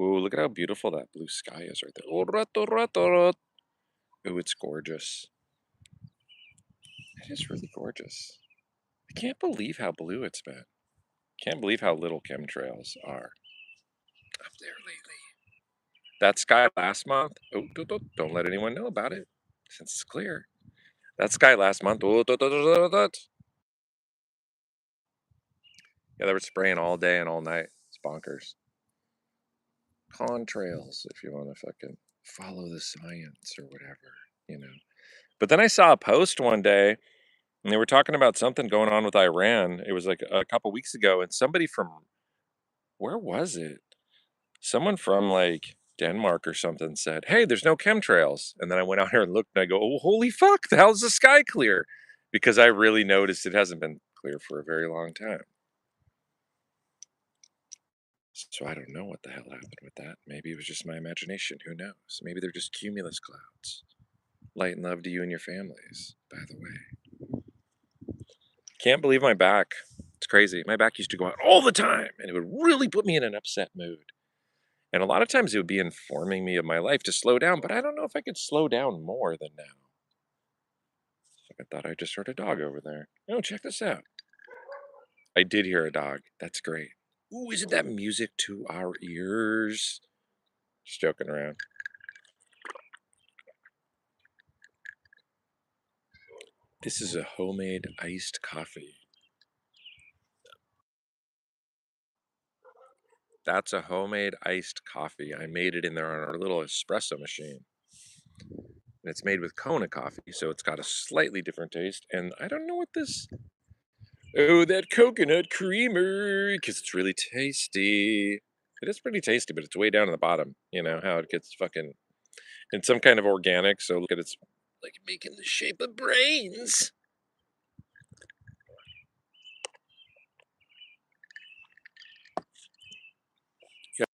Ooh, look at how beautiful that blue sky is right there. Ooh, it's gorgeous. It is really gorgeous. I can't believe how blue it's been. Can't believe how little chemtrails are up there lately. That sky last month, oh, don't let anyone know about it since it's clear. That sky last month, yeah, they were spraying all day and all night. It's bonkers. Contrails, if you want to fucking follow the science or whatever. But then I saw a post one day and they were talking about something going on with Iran. It was like a couple weeks ago, and somebody from where was it? Someone from like Denmark or something said, "Hey, there's no chemtrails." And then I went out here and looked and I go, "Oh, holy fuck, the hell's the sky clear?" Because I really noticed it hasn't been clear for a very long time. So I don't know what the hell happened with that. Maybe it was just my imagination. Who knows? Maybe they're just cumulus clouds. Light and love to you and your families, by the way. Can't believe my back. It's crazy. My back used to go out all the time, and it would really put me in an upset mood. And a lot of times it would be informing me of my life to slow down, but I don't know if I could slow down more than now. I thought I just heard a dog over there. Oh, check this out. I did hear a dog. That's great. Ooh, isn't that music to our ears? Just joking around. This is a homemade iced coffee. That's a homemade iced coffee. I made it in there on our little espresso machine. And it's made with Kona coffee, so it's got a slightly different taste. And I don't know what this. Oh, that coconut creamer, because it's really tasty. It is pretty tasty, but it's way down at the bottom. You know how it gets fucking. It's some kind of organic, so look at it's like making the shape of brains. Yeah.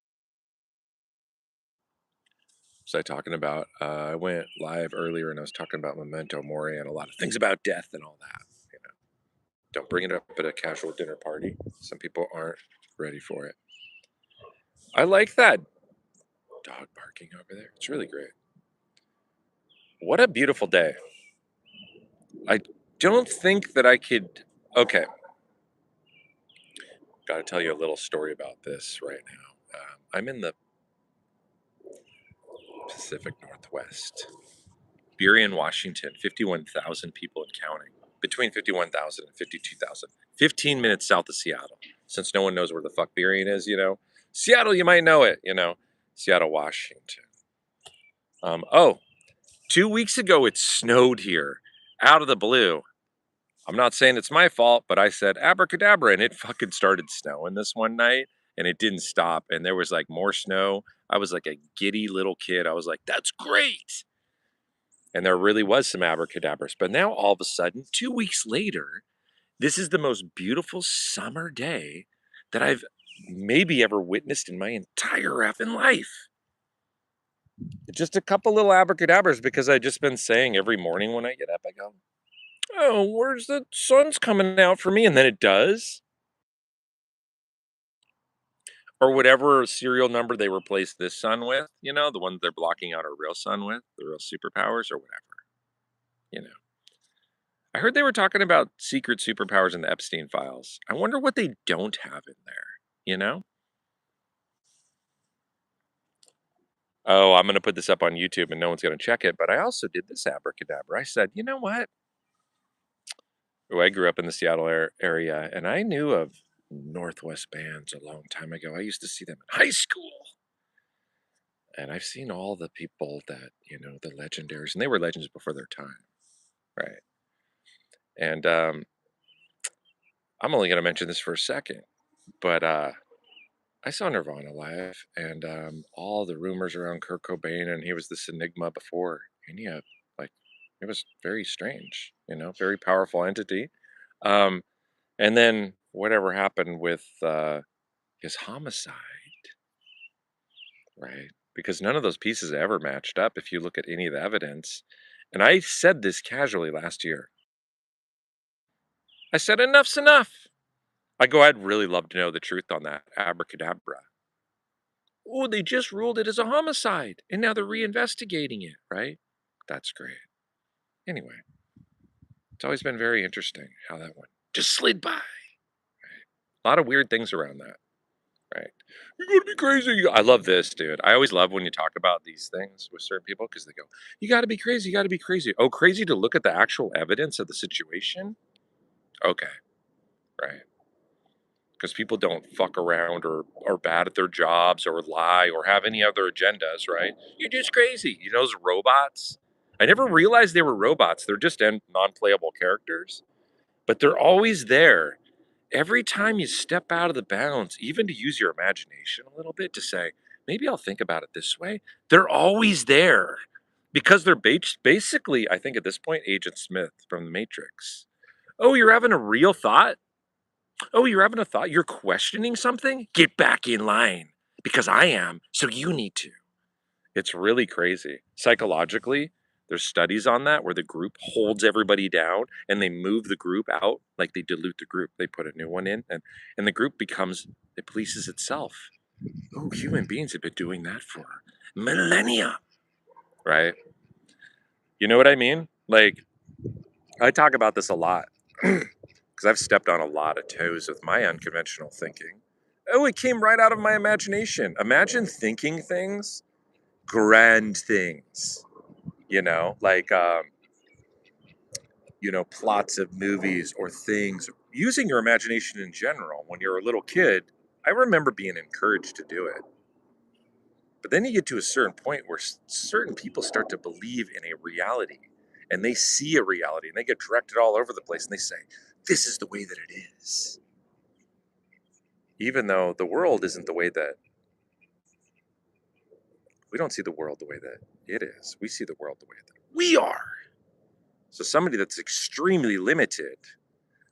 Was I talking about? I went live earlier and I was talking about memento mori and a lot of things about death and all that. You know, don't bring it up at a casual dinner party. Some people aren't ready for it. I like that dog barking over there. It's really great. What a beautiful day. I don't think that I could. Okay, got to tell you a little story about this right now. I'm in the Pacific Northwest, Burien, Washington, 51,000 people and counting. Between 51,000 and 52,000. 15 minutes south of Seattle. Since no one knows where the fuck Burien is. Seattle, you might know it. Seattle, Washington. Oh, 2 weeks ago it snowed here out of the blue. I'm not saying it's my fault, but I said abracadabra and it fucking started snowing this one night and it didn't stop. And there was like more snow. I was like a giddy little kid. I was like, that's great. And there really was some abracadabras. But now all of a sudden, 2 weeks later, this is the most beautiful summer day that I've maybe ever witnessed in my entire effing life. Just a couple little abracadabras because I've just been saying every morning when I get up, I go, oh, where's the sun's coming out for me? And then it does. Or whatever serial number they replace this sun with, the one they're blocking out our real sun with, the real superpowers or whatever, you know. I heard they were talking about secret superpowers in the Epstein files. I wonder what they don't have in there, you know? Oh, I'm going to put this up on YouTube and no one's going to check it, but I also did this abracadabra. I said, you know what? Oh, I grew up in the Seattle area and I knew of Northwest bands a long time ago. I used to see them in high school. And I've seen all the people that, the legendaries, and they were legends before their time, right? And I'm only going to mention this for a second, but I saw Nirvana live, and all the rumors around Kurt Cobain, and he was this enigma before, and yeah, like it was very strange, very powerful entity. Um, and then whatever happened with his homicide, right? Because none of those pieces ever matched up if you look at any of the evidence. And I said this casually last year. I said, enough's enough. I go, I'd really love to know the truth on that abracadabra. Oh, they just ruled it as a homicide, and now they're reinvestigating it, right? That's great. Anyway, it's always been very interesting how that one just slid by. A lot of weird things around that, right? You gotta be crazy. I love this, dude. I always love when you talk about these things with certain people because they go, "You gotta be crazy. You gotta be crazy." Oh, crazy to look at the actual evidence of the situation? Okay, right. Because people don't fuck around or are bad at their jobs or lie or have any other agendas, right? You're just crazy. You know those robots? I never realized they were robots. They're just non-playable characters, but they're always there. Every time you step out of the bounds, even to use your imagination a little bit to say, maybe I'll think about it this way, they're always there because they're basically, I think at this point, Agent Smith from The Matrix. Oh, you're having a real thought? Oh, you're having a thought? You're questioning something? Get back in line because I am, so you need to. It's really crazy. Psychologically, there's studies on that where the group holds everybody down and they move the group out, like they dilute the group. They put a new one in and the group becomes, it polices itself. Oh, human beings have been doing that for millennia, right? You know what I mean? Like, I talk about this a lot because I've stepped on a lot of toes with my unconventional thinking. Oh, it came right out of my imagination. Imagine thinking things, grand things, like plots of movies or things, using your imagination in general. When you're a little kid, I remember being encouraged to do it. But then you get to a certain point where certain people start to believe in a reality and they see a reality and they get directed all over the place and they say, this is the way that it is. Even though the world isn't the way that we don't see the world the way that it is. We see the world the way that we are. So somebody that's extremely limited,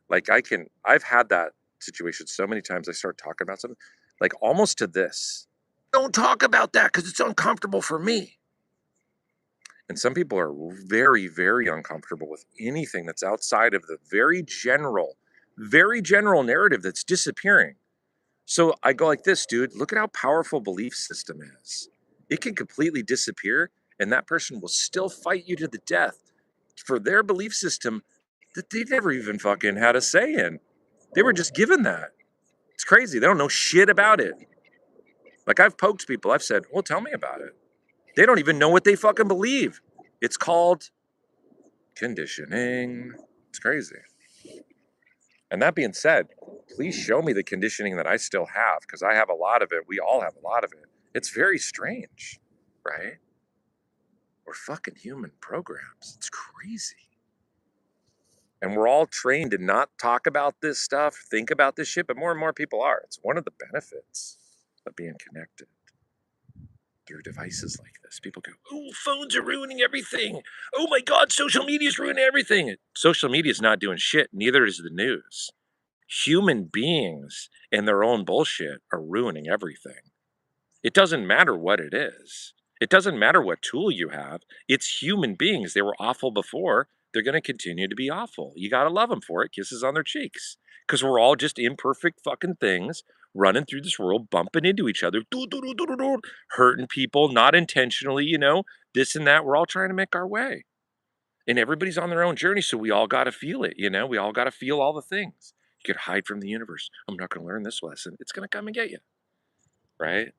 like I've had that situation so many times. I start talking about something, like almost to this. Don't talk about that because it's uncomfortable for me. And some people are very, very uncomfortable with anything that's outside of the very general narrative that's disappearing. So I go like this, dude, look at how powerful belief system is. It can completely disappear and that person will still fight you to the death for their belief system that they never even fucking had a say in. They were just given that. It's crazy. They don't know shit about it. Like I've poked people. I've said, well, tell me about it. They don't even know what they fucking believe. It's called conditioning. It's crazy. And that being said, please show me the conditioning that I still have because I have a lot of it. We all have a lot of it. It's very strange, right? We're fucking human programs. It's crazy. And we're all trained to not talk about this stuff, think about this shit, but more and more people are. It's one of the benefits of being connected through devices like this. People go, oh, phones are ruining everything. Oh my God, social media is ruining everything. Social media is not doing shit. Neither is the news. Human beings and their own bullshit are ruining everything. It doesn't matter what it is. It doesn't matter what tool you have. It's human beings. They were awful before. They're going to continue to be awful. You got to love them for it. Kisses on their cheeks. Because we're all just imperfect fucking things running through this world, bumping into each other, hurting people, not intentionally, this and that. We're all trying to make our way. And everybody's on their own journey. So we all got to feel it. We all got to feel all the things. You could hide from the universe. I'm not going to learn this lesson. It's going to come and get you. Right?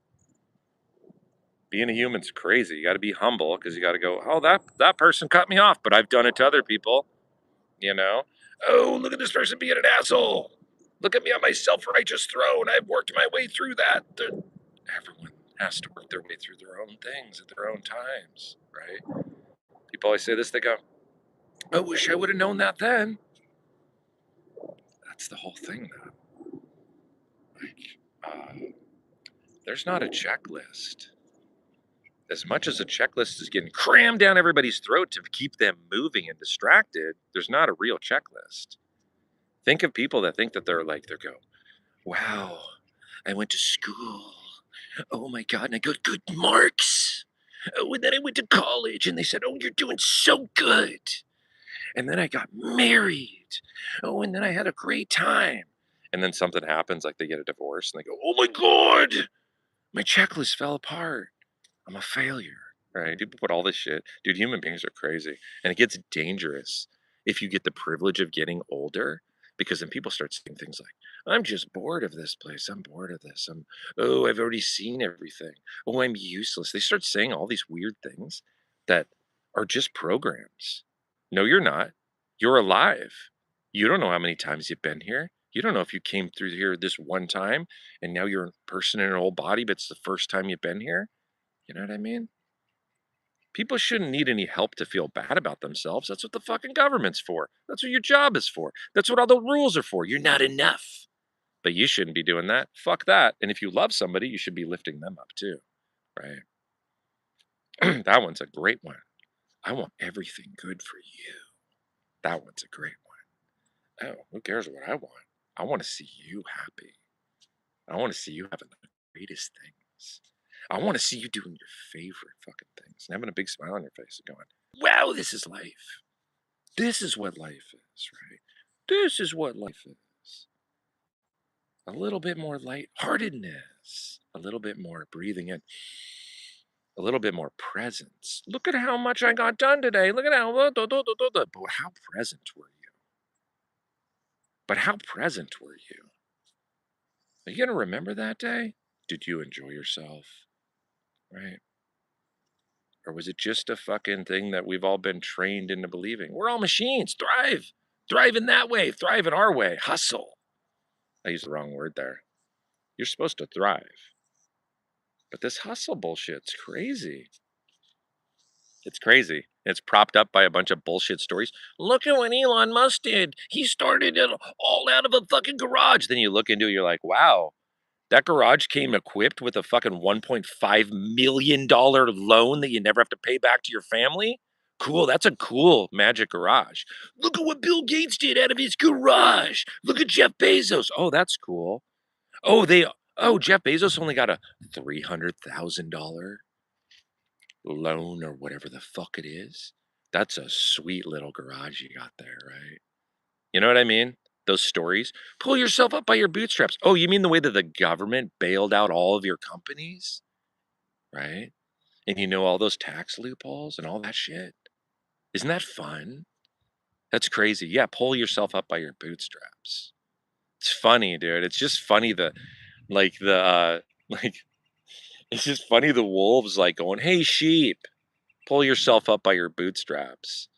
Being a human's crazy. You got to be humble because you got to go, oh, that person cut me off, but I've done it to other people, you know? Oh, look at this person being an asshole. Look at me on my self-righteous throne. I've worked my way through that. Everyone has to work their way through their own things at their own times, right? People always say this, they go, I wish I would have known that then. That's the whole thing, though. Like, there's not a checklist. As much as a checklist is getting crammed down everybody's throat to keep them moving and distracted, there's not a real checklist. Think of people that think that they're go, wow, I went to school. Oh my God, and I got good marks. Oh, and then I went to college and they said, oh, you're doing so good. And then I got married. Oh, and then I had a great time. And then something happens, like they get a divorce and they go, oh my God, My checklist fell apart. I'm a failure. Right? People put all this shit. Dude, human beings are crazy. And it gets dangerous if you get the privilege of getting older, because then people start saying things like, I'm just bored of this place. I'm bored of this. Oh, I've already seen everything. Oh, I'm useless. They start saying all these weird things that are just programs. No, you're not. You're alive. You don't know how many times you've been here. You don't know if you came through here this one time and now you're a person in an old body, but it's the first time you've been here. You know what I mean? People shouldn't need any help to feel bad about themselves. That's what the fucking government's for. That's what your job is for. That's what all the rules are for. You're not enough. But you shouldn't be doing that. Fuck that. And if you love somebody, you should be lifting them up too. Right? That one's a great one. I want everything good for you. That one's a great one. Oh, who cares what I want? I want to see you happy. I want to see you having the greatest things. I want to see you doing your favorite fucking things and having a big smile on your face and going, wow, this is life. This is what life is, right? This is what life is. A little bit more lightheartedness, a little bit more breathing in, a little bit more presence. Look at how much I got done today. Look at how, but how present were you? But how present were you? Are you going to remember that day? Did you enjoy yourself? Right? Or was it just a fucking thing that we've all been trained into believing? We're all machines. Thrive. Thrive in that way. Thrive in our way. Hustle. I used the wrong word there. You're supposed to thrive. But this hustle bullshit's crazy. It's crazy. It's propped up by a bunch of bullshit stories. Look at what Elon Musk did. He started it all out of a fucking garage. Then you look into it, you're like, wow, that garage came equipped with a fucking $1.5 million loan that you never have to pay back to your family? Cool. That's a cool magic garage. Look at what Bill Gates did out of his garage. Look at Jeff Bezos. Oh, that's cool. Jeff Bezos only got a $300,000 loan or whatever the fuck it is. That's a sweet little garage you got there, right? You know what I mean? Those stories. Pull yourself up by your bootstraps. Oh, you mean the way that the government bailed out all of your companies? Right? And you know all those tax loopholes and all that shit? Isn't that fun? That's crazy. Yeah, pull yourself up by your bootstraps. It's funny, dude. It's just funny like it's just funny the wolves like going, "Hey sheep, pull yourself up by your bootstraps."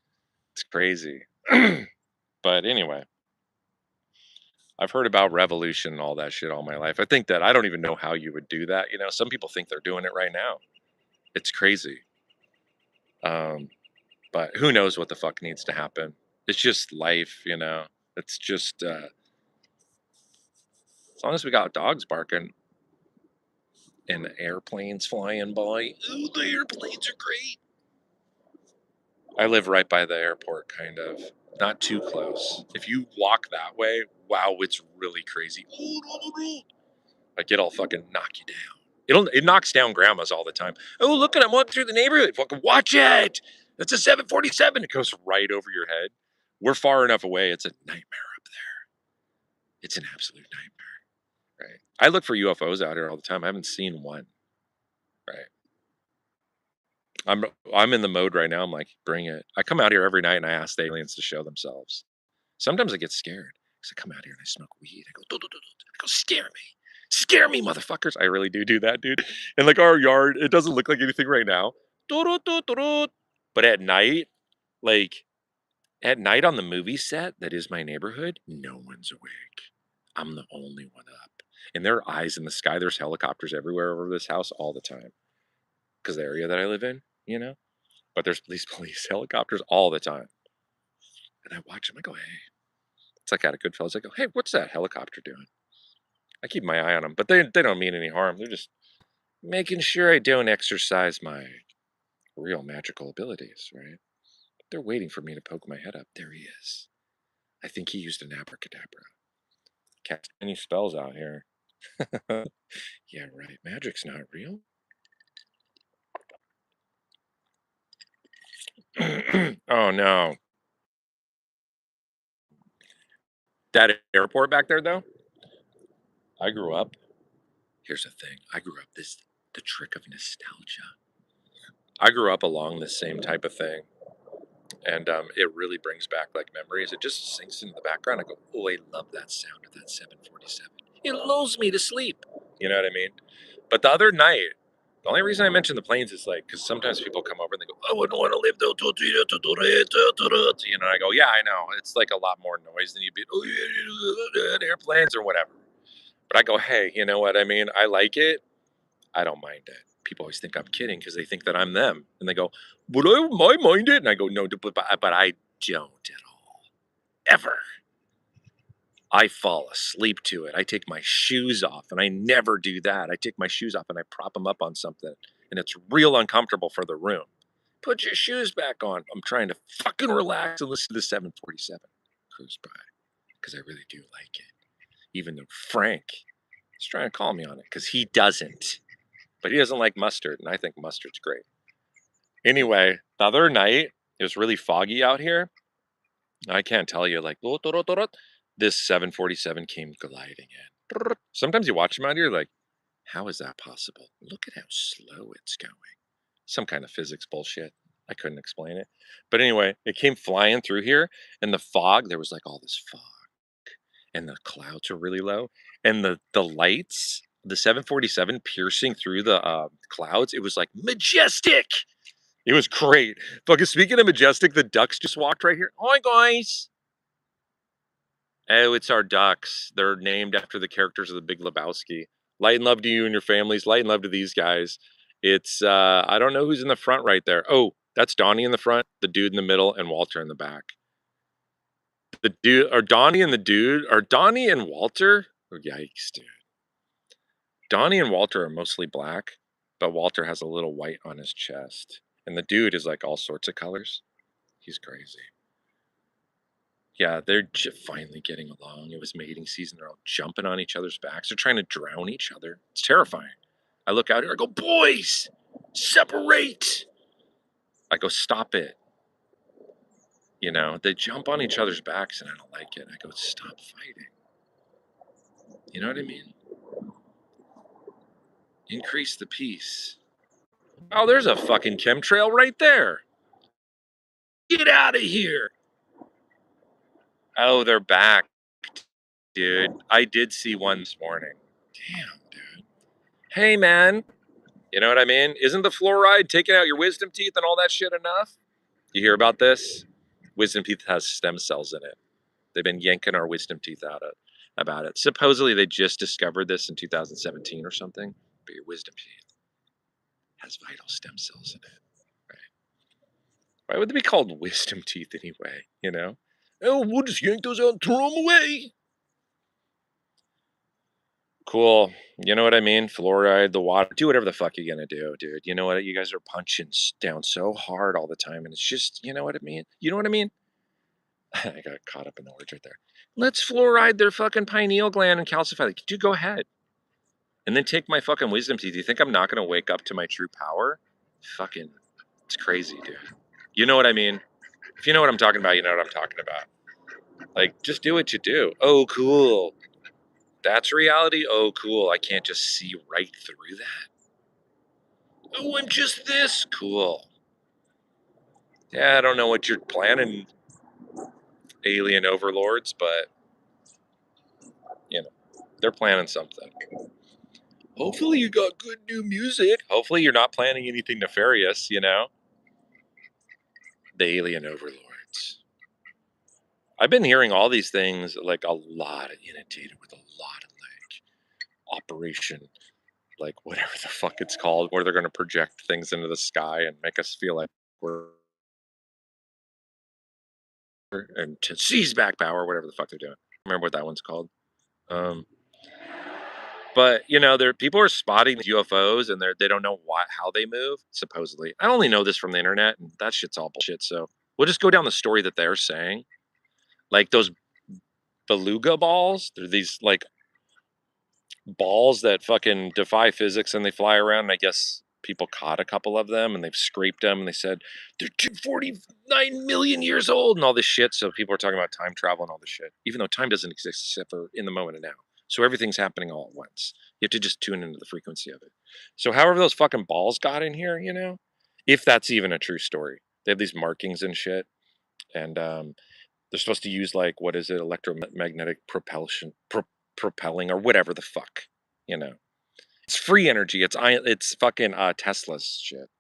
It's crazy. But anyway, I've heard about revolution and all that shit all my life. I think that I don't even know how you would do that. You know, some people think they're doing it right now. It's crazy. Um, but who knows what the fuck needs to happen? It's just life, you know. It's just as long as we got dogs barking and airplanes flying by. Ooh, the airplanes are great. I live right by the airport, kind of. Not too close. If you walk that way, wow, it's really crazy. Like it'll fucking knock you down. It knocks down grandmas all the time. Oh, look at I'm walking through the neighborhood. Fucking watch it. That's a 747. It goes right over your head. We're far enough away. It's a nightmare up there. It's an absolute nightmare. Right. I look for UFOs out here all the time. I haven't seen one. Right. I'm I'm in the mode right now. I'm like, bring it. I come out here every night and I ask the aliens to show themselves. Sometimes I get scared because I come out here and I smoke weed. I go, "Do, do, do, do." I go, scare me, motherfuckers. I really do that, dude. And like our yard, it doesn't look like anything right now. Do, do, do, do, do. But at night, like at night on the movie set that is my neighborhood, no one's awake. I'm the only one up. And there are eyes in the sky. There's helicopters everywhere over this house all the time because the area that I live in, you know. But there's these police helicopters all the time. And I watch them. I go, hey. It's like out of Goodfellas. I go, hey, what's that helicopter doing? I keep my eye on them, but they don't mean any harm. They're just making sure I don't exercise my real magical abilities, right? They're waiting for me to poke my head up. There he is. I think he used an abracadabra. Cast any spells out here. Yeah, right. Magic's not real. Oh no. That airport back there though, I grew up Here's the thing. I grew up the trick of nostalgia. I grew up along this same type of thing. And it really brings back like memories. It just sinks into the background. I go, oh, I love that sound of that 747. It lulls me to sleep. You know what I mean? But the other night, the only reason I mention the planes is like, because sometimes people come over and they go, I wouldn't want to live though. You know, I go, yeah, I know. It's like a lot more noise than you'd be, airplanes or whatever. But I go, hey, you know what I mean? I like it. I don't mind it. People always think I'm kidding because they think that I'm them. And they go, would I mind it? And I go, no, but I don't at all. Ever. I fall asleep to it. I take my shoes off, and I never do that. I take my shoes off and I prop them up on something, and it's real uncomfortable for the room. Put your shoes back on. I'm trying to fucking relax and listen to the 747 cruise by because I really do like it. Even though Frank is trying to call me on it because he doesn't. But he doesn't like mustard, and I think mustard's great. Anyway, the other night, it was really foggy out here. I can't tell you, like, this 747 came gliding in. Sometimes you watch them out here, like, how is that possible? Look at how slow it's going. Some kind of physics bullshit. I couldn't explain it. But anyway, it came flying through here, and the fog, there was like all this fog, and the clouds were really low, and the lights, the 747 piercing through the clouds, it was like majestic. It was great. Fucking speaking of majestic, the ducks just walked right here. Hi guys. Oh, it's our ducks. They're named after the characters of the Big Lebowski. Light and love to you and your families. Light and love to these guys. It's I don't know who's in the front right there. Oh, that's Donnie in the front, the dude in the middle, and Walter in the back. The dude are Donnie and the dude are Donnie and Walter. Oh, yikes, dude. Donnie and Walter are mostly black, but Walter has a little white on his chest. And the dude is like all sorts of colors. He's crazy. Yeah, they're finally getting along. It was mating season. They're all jumping on each other's backs. They're trying to drown each other. It's terrifying. I look out here. I go, boys, separate. I go, stop it. You know, they jump on each other's backs, and I don't like it. I go, stop fighting. You know what I mean? Increase the peace. Oh, there's a fucking chemtrail right there. Get out of here. Oh, they're back, dude. I did see one this morning. Damn, dude. Hey, man. You know what I mean? Isn't the fluoride taking out your wisdom teeth and all that shit enough? You hear about this? Wisdom teeth has stem cells in it. They've been yanking our wisdom teeth out about it. Supposedly they just discovered this in 2017 or something, but your wisdom teeth has vital stem cells in it. Right? Why would they be called wisdom teeth anyway? You know? Oh, we'll just yank those out and throw them away. Cool. You know what I mean? Fluoride, the water, do whatever the fuck you're gonna do, dude. You know what? You guys are punching down so hard all the time, and it's just, you know what I mean? You know what I mean? I got caught up in the words right there. Let's fluoride their fucking pineal gland and calcify. Like, dude, go ahead. And then take my fucking wisdom teeth. Do you think I'm not gonna wake up to my true power? Fucking, it's crazy, dude. You know what I mean? If you know what I'm talking about, you know what I'm talking about. Like, just do what you do. Oh, cool. That's reality? Oh, cool. I can't just see right through that. Oh, I'm just this. Cool. Yeah, I don't know what you're planning, alien overlords, but, you know, they're planning something. Hopefully you got good new music. Hopefully you're not planning anything nefarious, you know? The alien overlords. I've been hearing all these things, like a lot inundated with a lot of like operation, like whatever the fuck it's called, where they're going to project things into the sky and make us feel like we're and to seize back power, whatever the fuck they're doing. Remember what that one's called? Um, but you know, there people are spotting UFOs and they don't know how they move. Supposedly, I only know this from the internet, and that shit's all bullshit. So we'll just go down the story that they're saying, like those beluga balls. They're these like balls that fucking defy physics and they fly around. And I guess people caught a couple of them and they've scraped them and they said they're 249 million years old and all this shit. So people are talking about time travel and all this shit, even though time doesn't exist except for in the moment of now. So everything's happening all at once. You have to just tune into the frequency of it. So however those fucking balls got in here, you know, if that's even a true story, they have these markings and shit, and they're supposed to use like what is it, electromagnetic propelling or whatever the fuck, you know. It's free energy. It's fucking Tesla's shit.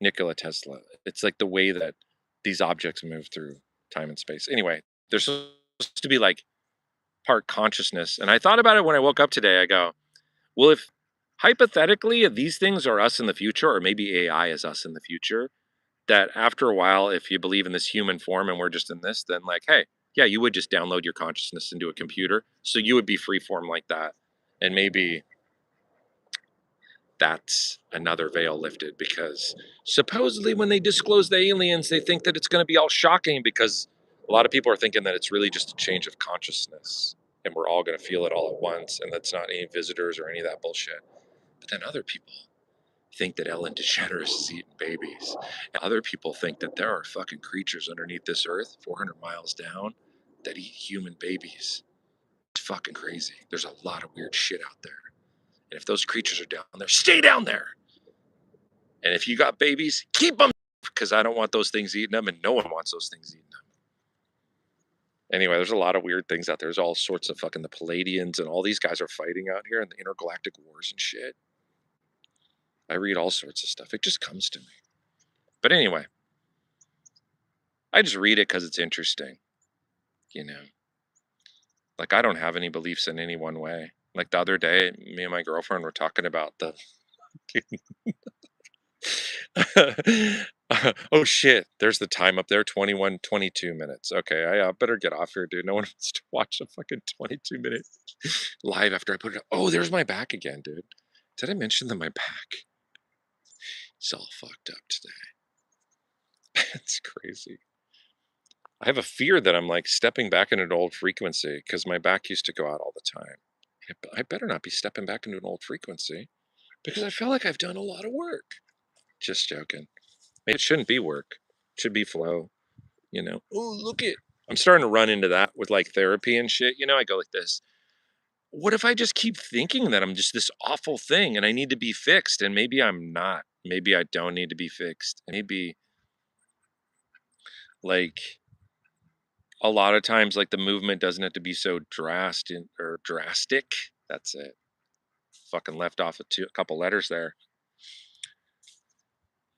Nikola Tesla. It's like the way that these objects move through time and space. Anyway, there's supposed to be like part consciousness. And I thought about it when I woke up today. I go, well, if hypothetically these things are us in the future, or maybe AI is us in the future, that after a while, if you believe in this human form and we're just in this, then like, hey, yeah, you would just download your consciousness into a computer. So you would be free form like that. And maybe that's another veil lifted, because supposedly when they disclose the aliens, they think that it's going to be all shocking, because a lot of people are thinking that it's really just a change of consciousness and we're all going to feel it all at once, and that's not any visitors or any of that bullshit. But then other people think that Ellen DeGeneres is eating babies. And other people think that there are fucking creatures underneath this earth 400 miles down that eat human babies. It's fucking crazy. There's a lot of weird shit out there. And if those creatures are down there, stay down there. And if you got babies, keep them, because I don't want those things eating them, and no one wants those things eating them. Anyway, there's a lot of weird things out there. There's all sorts of fucking the Palladians, and all these guys are fighting out here in the intergalactic wars and shit. I read all sorts of stuff. It just comes to me. But anyway, I just read it because it's interesting, you know. Like, I don't have any beliefs in any one way. Like the other day, me and my girlfriend were talking about the oh shit, there's the time up there, 21, 22 minutes. Okay, I better get off here, dude. No one wants to watch a fucking 22-minute live after I put it up. Oh, there's my back again, dude. Did I mention that my back is all fucked up today? It's crazy. I have a fear that I'm like stepping back into an old frequency, because my back used to go out all the time. I better not be stepping back into an old frequency, because I feel like I've done a lot of work. Just joking. Maybe it shouldn't be work. It should be flow. You know, oh, look it. I'm starting to run into that with like therapy and shit. You know, I go like this. What if I just keep thinking that I'm just this awful thing and I need to be fixed? And maybe I'm not. Maybe I don't need to be fixed. Maybe like a lot of times, like the movement doesn't have to be so drastic. That's it. Fucking left off a couple letters there.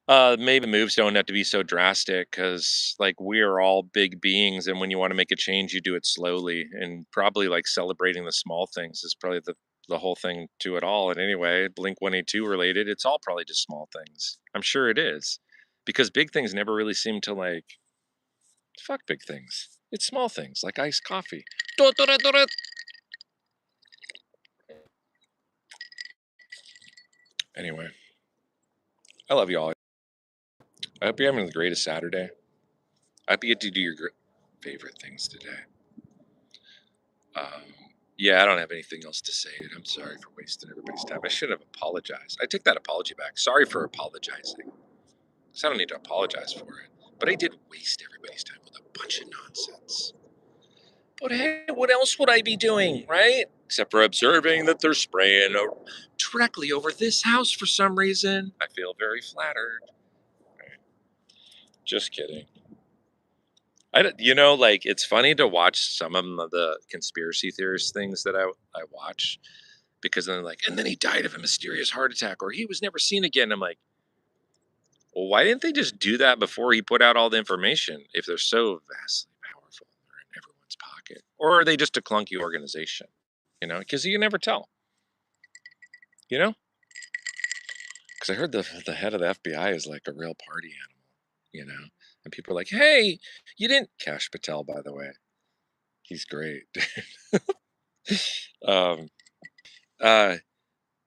Maybe moves don't have to be so drastic, because like we're all big beings, and when you want to make a change, you do it slowly, and probably like celebrating the small things is probably the whole thing to it all. And anyway, Blink 182 related, it's all probably just small things. I'm sure it is, because big things never really seem to like fuck big things. It's small things like iced coffee. Anyway, I love you all. I hope you're having the greatest Saturday. I hope you get to do your favorite things today. Um, yeah, I don't have anything else to say. I'm sorry for wasting everybody's time. I should have apologized. I take that apology back. Sorry for apologizing, because I don't need to apologize for it. But I did waste everybody's time with a bunch of nonsense. But hey, what else would I be doing, right? Except for observing that they're spraying directly over this house for some reason. I feel very flattered. Just kidding. You know, like, it's funny to watch some of the conspiracy theorist things that I watch, because then they're like, and then he died of a mysterious heart attack, or he was never seen again. I'm like, well, why didn't they just do that before he put out all the information, if they're so vastly powerful, they're in everyone's pocket? Or are they just a clunky organization? You know, because you can never tell. You know? Because I heard the head of the FBI is like a real party animal, you know? And people are like, hey, you didn't. Cash Patel, by the way. He's great. um,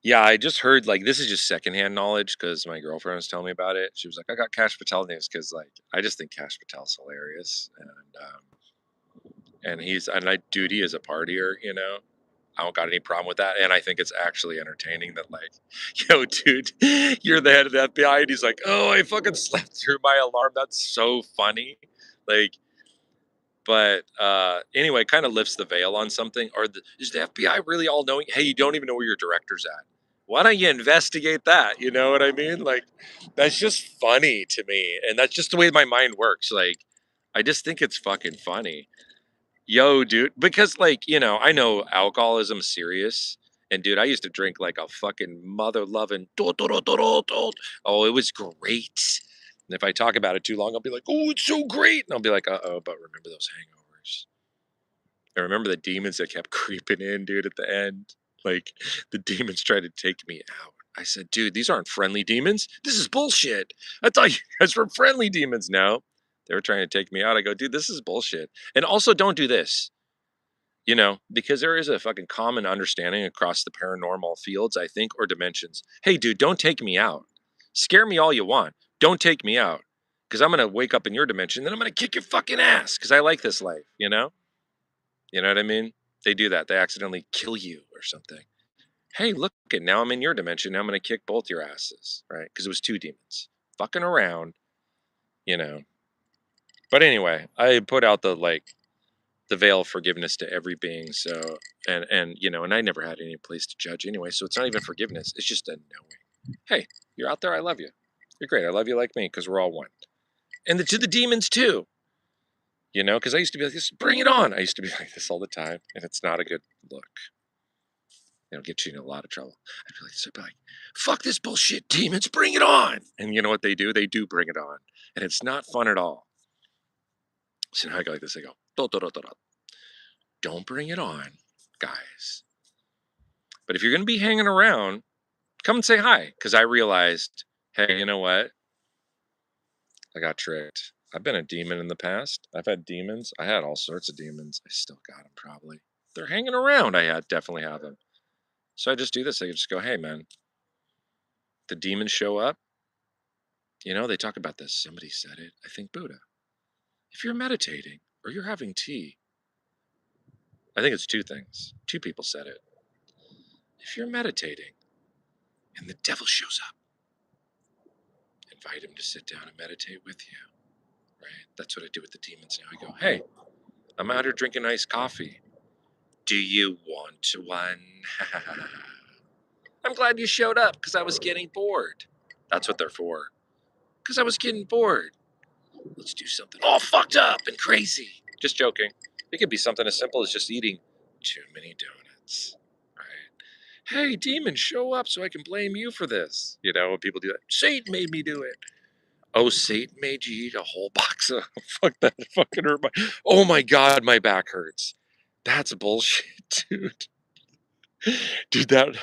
yeah, I just heard, like, this is just secondhand knowledge, because my girlfriend was telling me about it. She was like, I got Cash Patel news, because like I just think Cash Patel's hilarious, and dude, he is a partier, you know. I don't got any problem with that, and I think it's actually entertaining that, like, yo, dude, you're the head of the FBI, and he's like, oh, I fucking slept through my alarm. That's so funny. Like, But anyway, kind of lifts the veil on something. Is the FBI really all knowing? Hey, you don't even know where your director's at. Why don't you investigate that? You know what I mean? Like, that's just funny to me. And that's just the way my mind works. Like, I just think it's fucking funny. Yo, dude, because like, I know alcoholism is serious. And dude, I used to drink like a fucking mother loving. Oh, it was great. And if I talk about it too long, I'll be like, oh, it's so great. And I'll be like, uh-oh, but remember those hangovers. I remember the demons that kept creeping in, dude, at the end. Like, the demons tried to take me out. I said, dude, these aren't friendly demons. This is bullshit. I thought you guys were friendly demons. No, they were trying to take me out. I go, dude, this is bullshit. And also, don't do this, because there is a fucking common understanding across the paranormal fields, I think, or dimensions. Hey, dude, don't take me out. Scare me all you want. Don't take me out. Because I'm going to wake up in your dimension, then I'm going to kick your fucking ass because I like this life, You know what I mean? They do that. They accidentally kill you or something. Hey, look, and now I'm in your dimension. Now I'm going to kick both your asses, right? Because it was two demons fucking around, you know. But anyway, I put out the veil of forgiveness to every being. So, and I never had any place to judge anyway. So it's not even forgiveness. It's just a knowing. Hey, you're out there. I love you. You're great. I love you like me because we're all one. And to the demons too, because I used to be like this. Bring it on. I used to be like this all the time, and it's not a good look. It'll get you in a lot of trouble. I'd be like, so I'd be like, fuck this bullshit, demons, bring it on. And you know what they do? They do bring it on. And it's not fun at all. So now I go like this. I go, don't bring it on, guys. But if you're going to be hanging around, come and say hi. Because I realized, hey, you know what? I got tricked. I've been a demon in the past. I've had demons. I had all sorts of demons. I still got them probably. They're hanging around. Definitely have them. So I just do this. I just go, hey, man, the demons show up. They talk about this. Somebody said it. I think Buddha. If you're meditating or you're having tea, I think it's two things. Two people said it. If you're meditating and the devil shows up, invite him to sit down and meditate with you. Right? That's what I do with the demons now. I go, hey, I'm out here drinking iced coffee. Do you want one? I'm glad you showed up because I was getting bored. That's what they're for. Because I was getting bored. Let's do something all fucked up and crazy. Just joking. It could be something as simple as just eating too many donuts. Right? Hey, demon, show up so I can blame you for this. When people do that. Satan made me do it. Oh, Satan made you eat a whole box of fuck that fucking hurt oh my god, my back hurts. That's bullshit, dude. Dude, that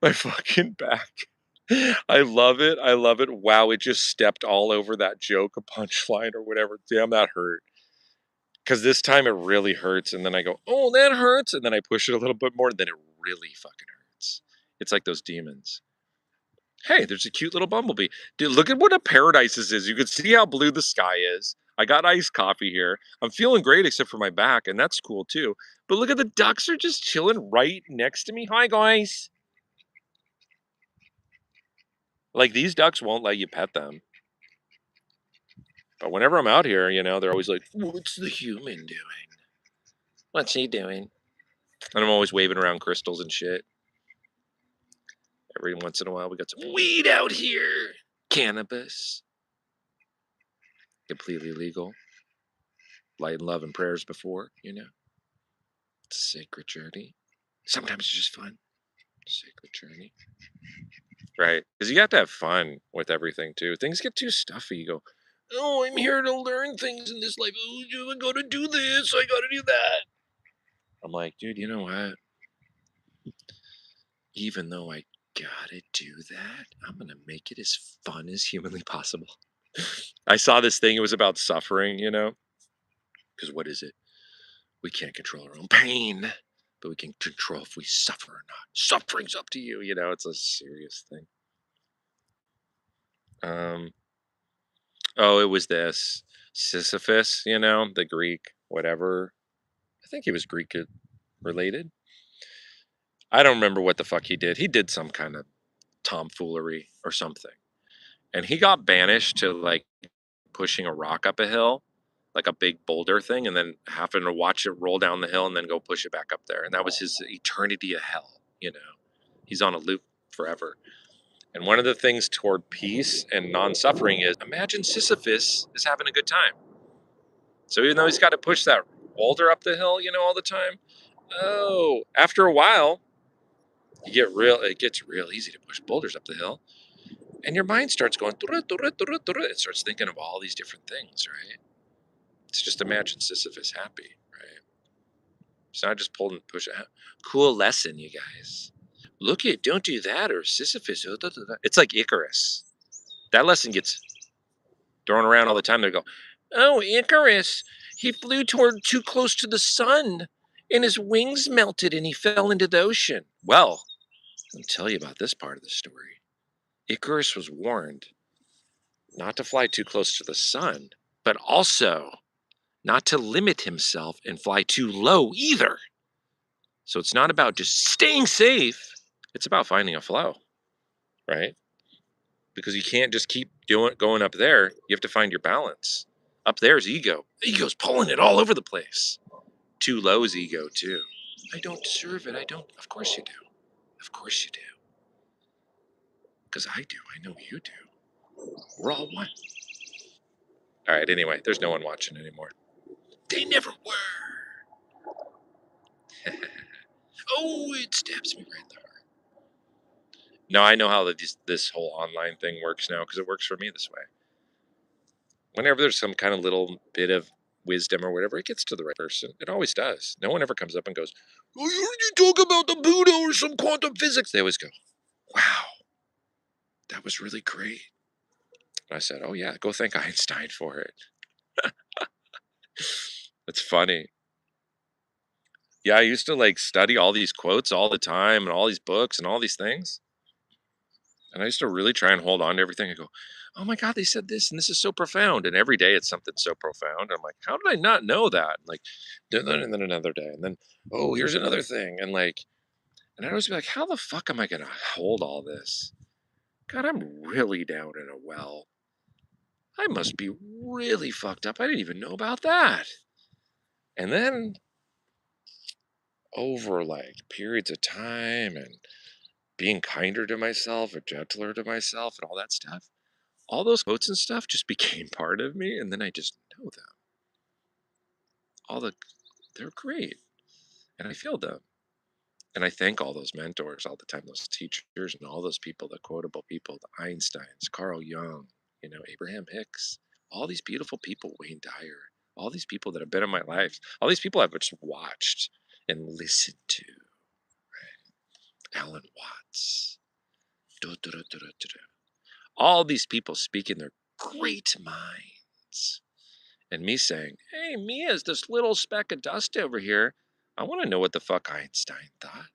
my fucking back. I love it. I love it. Wow, it just stepped all over that joke, a punchline or whatever. Damn, that hurt. Because this time it really hurts, and then I go, oh, that hurts, and then I push it a little bit more, and then it really fucking hurts. It's like those demons. Hey, there's a cute little bumblebee. Dude, look at what a paradise this is. You can see how blue the sky is. I got iced coffee here. I'm feeling great except for my back, and that's cool too. But look at the ducks are just chilling right next to me. Hi, guys. Like, these ducks won't let you pet them. But whenever I'm out here, they're always like, what's the human doing? What's he doing? And I'm always waving around crystals and shit. Every once in a while, we got some weed out here. Cannabis. Completely legal. Light and love and prayers before, It's a sacred journey. Sometimes it's just fun. Sacred journey. Right. Because you have to have fun with everything, too. Things get too stuffy. You go, oh, I'm here to learn things in this life. Oh, I got to do this. I got to do that. I'm like, dude, you know what? Even though I gotta do that, I'm gonna make it as fun as humanly possible. I saw this thing, it was about suffering, Because what is it? We can't control our own pain, but we can control if we suffer or not. Suffering's up to you, it's a serious thing. Oh, it was this Sisyphus, the Greek, whatever. I think he was Greek related. I don't remember what the fuck he did. He did some kind of tomfoolery or something. And he got banished to like pushing a rock up a hill. like a big boulder thing, and then having to watch it roll down the hill and then go push it back up there. And that was his eternity of hell, you know. He's on a loop forever. And one of the things toward peace and non-suffering is, imagine Sisyphus is having a good time. So even though he's got to push that boulder up the hill, you know, all the time, after a while, it gets real easy to push boulders up the hill. And your mind starts going, it starts thinking of all these different things, right? It's just imagine Sisyphus happy, right? It's not just pull and push it. Cool lesson, you guys. Look it, don't do that, or Sisyphus. It's like Icarus. That lesson gets thrown around all the time. They go, oh, Icarus, he flew too close to the sun, and his wings melted, and he fell into the ocean. Well, I'll tell you about this part of the story. Icarus was warned not to fly too close to the sun, but also not to limit himself and fly too low either. So it's not about just staying safe. It's about finding a flow, right? Because you can't just keep going up there. You have to find your balance. Up there is ego. Ego's pulling it all over the place. Too low is ego too. I don't deserve it. I don't. Of course you do. Of course you do. Because I do. I know you do. We're all one. All right. Anyway, there's no one watching anymore. They never were. Oh, it stabs me right in the heart. No, I know how this whole online thing works now because it works for me this way. Whenever there's some kind of little bit of wisdom or whatever, it gets to the right person. It always does. No one ever comes up and goes, oh, you heard you talk about the Buddha or some quantum physics. They always go, wow, that was really great. And I said, oh, yeah, go thank Einstein for it. It's funny. Yeah, I used to like study all these quotes all the time and all these books and all these things. And I used to really try and hold on to everything. I go, oh my God, they said this and this is so profound. And every day it's something so profound. I'm like, how did I not know that? Like, and then another day. And then, oh, here's another thing. And like, and I'd always be like, how the fuck am I going to hold all this? God, I'm really down in a well. I must be really fucked up. I didn't even know about that. And then over like periods of time and being kinder to myself or gentler to myself and all that stuff, all those quotes and stuff just became part of me, and then I just know them. They're great, and I feel them, and I thank all those mentors all the time, those teachers, and all those people, the quotable people, the Einsteins, Carl Jung, Abraham Hicks, all these beautiful people, Wayne Dyer, all these people that have been in my life, all these people I've just watched and listened to, right? Alan Watts, all these people speaking their great minds. And me saying, hey, me as this little speck of dust over here, I want to know what the fuck Einstein thought.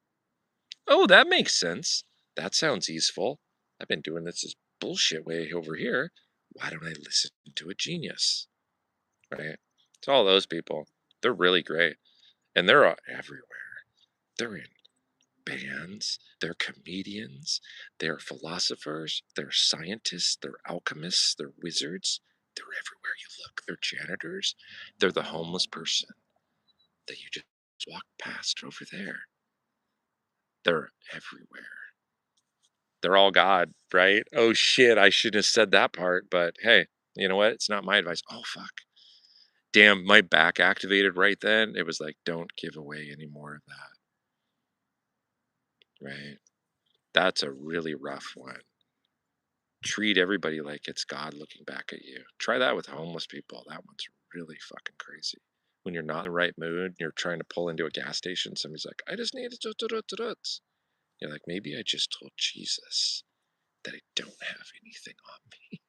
Oh, that makes sense. That sounds easeful. I've been doing this bullshit way over here. Why don't I listen to a genius? Right? It's all those people. They're really great. And they're everywhere. They're in bands, they're comedians, they're philosophers, they're scientists, they're alchemists, they're wizards. They're everywhere you look. They're janitors. They're the homeless person that you just walk past over there. They're everywhere. They're all God, right? Oh shit, I shouldn't have said that part, but hey, you know what? It's not my advice. Oh fuck. Damn, my back activated right then. It was like, don't give away any more of that. Right? That's a really rough one. Treat everybody like it's God looking back at you. Try that with homeless people. That one's really fucking crazy. When you're not in the right mood, you're trying to pull into a gas station, somebody's like, I just need a. You're like, maybe I just told Jesus that I don't have anything on me.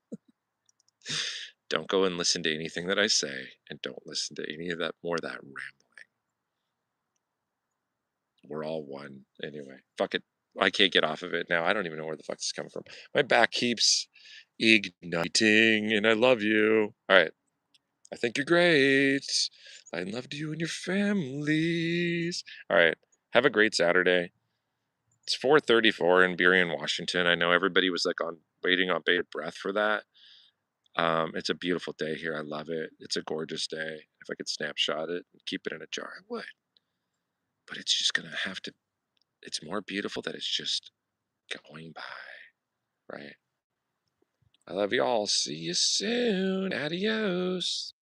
Don't go and listen to anything that I say, and don't listen to any of that more of that rambling. We're all one. Anyway, fuck it. I can't get off of it now. I don't even know where the fuck this is coming from. My back keeps igniting, and I love you. All right. I think you're great. I love you and your families. All right. Have a great Saturday. It's 4:34 in Burien, Washington. I know everybody was like waiting on bated breath for that. It's a beautiful day here. I love it. It's a gorgeous day. If I could snapshot it and keep it in a jar, I would. But it's just gonna have to. It's more beautiful that it's just going by, right? I love y'all. See you soon. Adios.